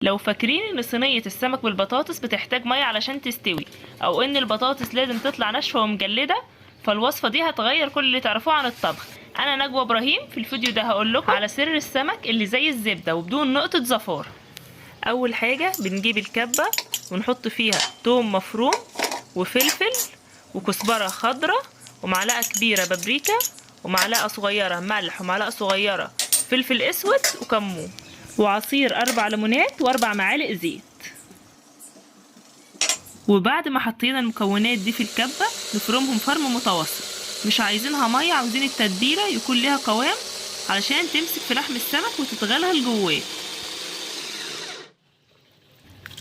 لو فاكرين ان صينية السمك بالبطاطس بتحتاج مية علشان تستوي، او ان البطاطس لازم تطلع ناشفة ومجلدة، فالوصفة دي هتغير كل اللي تعرفوه عن الطبخ. انا نجوى ابراهيم، في الفيديو ده هقولكم على سر السمك اللي زي الزبدة وبدون نقطة زفار. اول حاجة بنجيب الكبة ونحط فيها توم مفروم وفلفل وكزبرة خضرة ومعلقة كبيرة بابريكا ومعلقة صغيرة ملح ومعلقة صغيرة فلفل اسود وكمون وعصير 4 ليمونات و4 معالق زيت. وبعد ما حطينا المكونات دي في الكبة نفرمهم فرم متوسط، مش عايزينها مية، عاوزين التتبيلة يكون ليها قوام علشان تمسك في لحم السمك وتتغلغل جواه.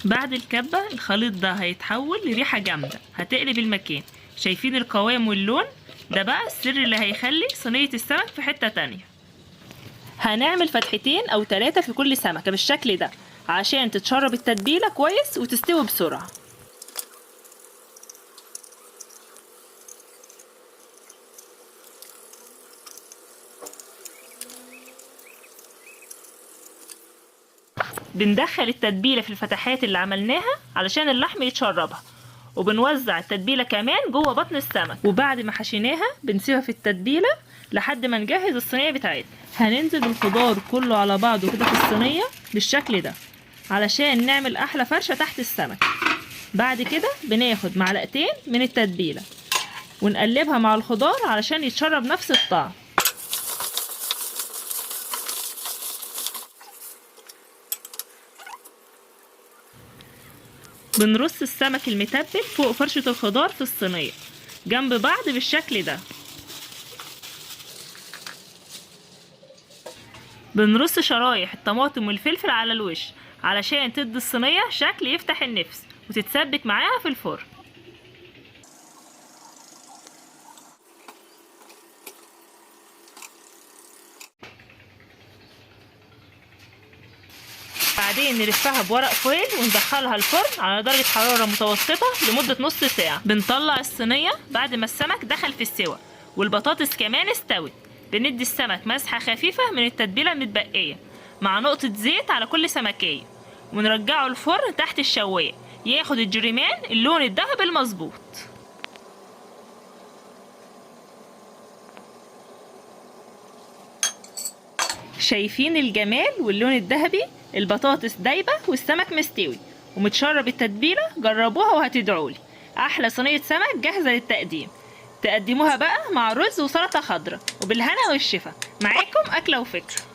بعد الكبة الخليط ده هيتحول لريحة جامدة هتقلب المكان. شايفين القوام واللون؟ ده بقى السر اللي هيخلي صينية السمك في حتة تانية. هنعمل فتحتين او 3 في كل سمكة بالشكل ده عشان تتشرب التتبيلة كويس وتستوي بسرعة. بندخل التتبيلة في الفتحات اللي عملناها علشان اللحم يتشربها، وبنوزع التتبيلة كمان جوه بطن السمك. وبعد ما حشيناها بنسيبها في التتبيلة لحد ما نجهز الصينية بتاعتنا. هننزل الخضار كله على بعضه كده في الصينية بالشكل ده علشان نعمل احلى فرشة تحت السمك. بعد كده بناخد معلقتين من التتبيلة ونقلبها مع الخضار علشان يتشرب نفس الطعم. بنرص السمك المتبل فوق فرشة الخضار في الصينية جنب بعض بالشكل ده. بنرص شرايح الطماطم والفلفل على الوش علشان تدي الصينية شكل يفتح النفس وتتسبك معاها في الفرن. بعدين نلفها بورق فويل وندخلها الفرن على درجة حرارة متوسطة لمدة نص ساعة. بنطلع الصينية بعد ما السمك دخل في السوا والبطاطس كمان استوت. بندي السمك مسحة خفيفة من التتبيلة المتبقية مع نقطة زيت على كل سمكية ونرجعه الفرن تحت الشواية ياخد الجريمان اللون الذهبي المظبوط. شايفين الجمال واللون الذهبي؟ البطاطس دايبة والسمك مستوي ومتشرب التتبيلة. جربوها وهتدعولي. احلى صينية سمك جاهزة للتقديم. تقدموها بقى مع رز وسلطة خضراء وبالهنا والشفا. معاكم أكلة وفكرة.